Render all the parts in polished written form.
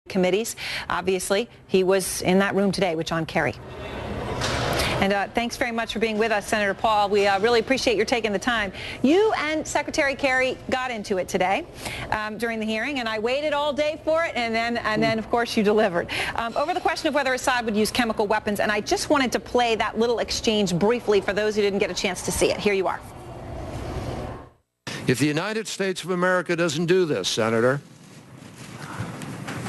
committees. Obviously, he was in that room today with John Kerry. And thanks very much for being with us, Senator Paul. We really appreciate your taking the time. You and Secretary Kerry got into it today during the hearing, and I waited all day for it, and then of course, you delivered. Over the question of whether Assad would use chemical weapons, and I just wanted to play that little exchange briefly for those who didn't get a chance to see it. Here you are. If the United States of America doesn't do this, Senator,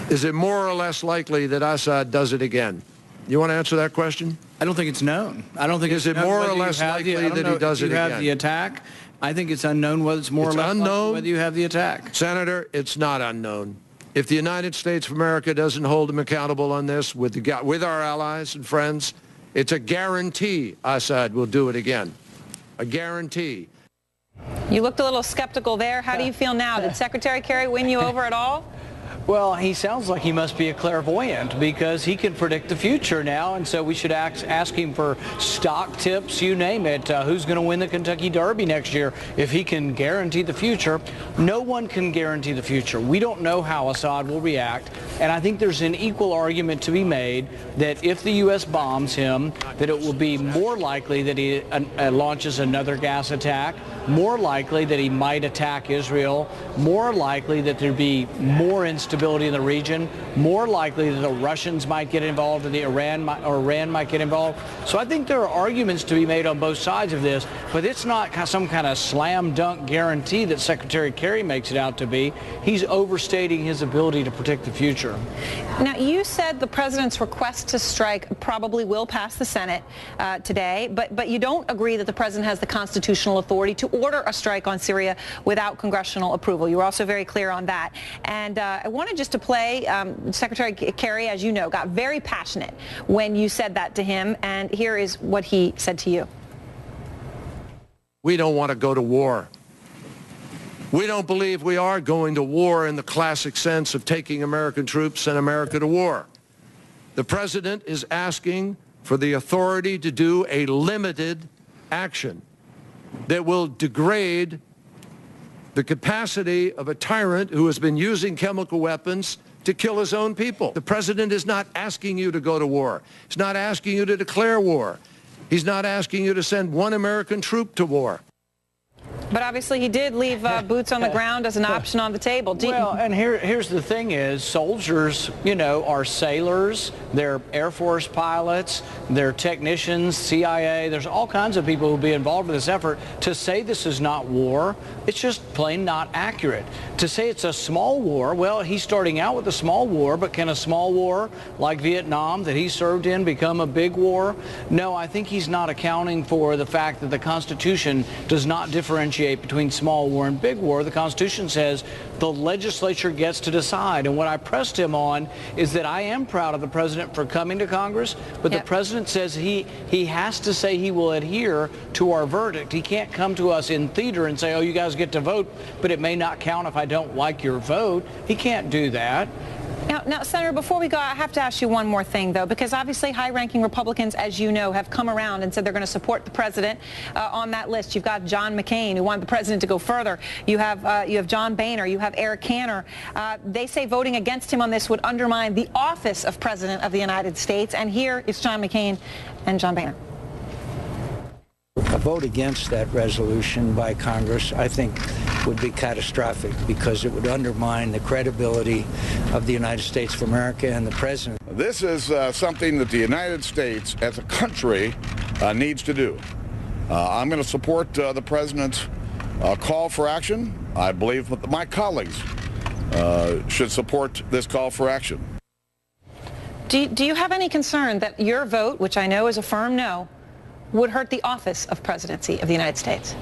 is it more or less likely that Assad does it again? You want to answer that question? I don't think it's known. I don't think is it more or less likely that he does it again? You have the attack. I think it's unknown whether it's more or less likely whether you have the attack. Senator, it's not unknown. If the United States of America doesn't hold him accountable on this with our allies and friends, it's a guarantee Assad will do it again. A guarantee. You looked a little skeptical there. How do you feel now? Did Secretary Kerry win you over at all? Well, he sounds like he must be a clairvoyant because he can predict the future now, and so we should ask him for stock tips, you name it. Who's going to win the Kentucky Derby next year if he can guarantee the future? No one can guarantee the future. We don't know how Assad will react, and I think there's an equal argument to be made that if the U.S. bombs him, that it will be more likely that he launches another gas attack, more likely that he might attack Israel, more likely that there'd be more instability in the region, more likely that the Russians might get involved and Iran might get involved. So I think there are arguments to be made on both sides of this, but it's not some kind of slam dunk guarantee that Secretary Kerry makes it out to be. He's overstating his ability to predict the future. Now, you said the president's request to strike probably will pass the Senate today, but you don't agree that the president has the constitutional authority to order a strike on Syria without congressional approval. You were also very clear on that. And I wanted just to play, Secretary Kerry, as you know, got very passionate when you said that to him, and here is what he said to you. We don't want to go to war. We don't believe we are going to war in the classic sense of taking American troops and America to war. The president is asking for the authority to do a limited action that will degrade the capacity of a tyrant who has been using chemical weapons to kill his own people. The president is not asking you to go to war. He's not asking you to declare war. He's not asking you to send one American troop to war. But obviously he did leave boots on the ground as an option on the table. Well, and here's the thing is, soldiers, you know, are sailors, they're Air Force pilots, they're technicians, CIA, there's all kinds of people who will be involved in this effort. To say this is not war, it's just plain not accurate. To say it's a small war, well, he's starting out with a small war, but can a small war like Vietnam that he served in become a big war? No, I think he's not accounting for the fact that the Constitution does not differentiate between small war and big war. The Constitution says the legislature gets to decide. And what I pressed him on is that I am proud of the president for coming to Congress, but the president says he has to say he will adhere to our verdict. He can't come to us in theater and say, oh, you guys get to vote, but it may not count if I don't like your vote. He can't do that. Now, Senator, before we go, I have to ask you one more thing, though, because obviously high-ranking Republicans, as you know, have come around and said they're going to support the president on that list. You've got John McCain, who wanted the president to go further. You have John Boehner. You have Eric Cantor. They say voting against him on this would undermine the office of President of the United States. And here is John McCain and John Boehner. A vote against that resolution by Congress, I think, would be catastrophic because it would undermine the credibility of the United States of America and the president. This is something that the United States as a country needs to do. I'm going to support the president's call for action. I believe that my colleagues should support this call for action. Do you have any concern that your vote, which I know is a firm no, would hurt the office of presidency of the United States?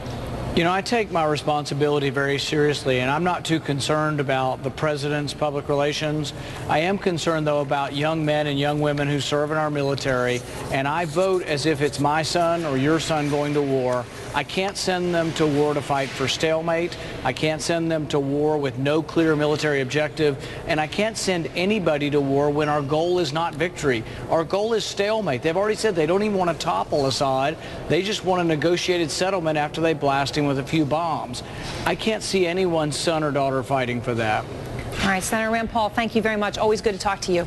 You know, I take my responsibility very seriously, and I'm not too concerned about the president's public relations. I am concerned, though, about young men and young women who serve in our military, and I vote as if it's my son or your son going to war. I can't send them to war to fight for stalemate. I can't send them to war with no clear military objective, and I can't send anybody to war when our goal is not victory. Our goal is stalemate. They've already said they don't even want to topple Assad. They just want a negotiated settlement after they blast him with a few bombs. I can't see anyone's son or daughter fighting for that. All right, Senator Rand Paul, thank you very much. Always good to talk to you.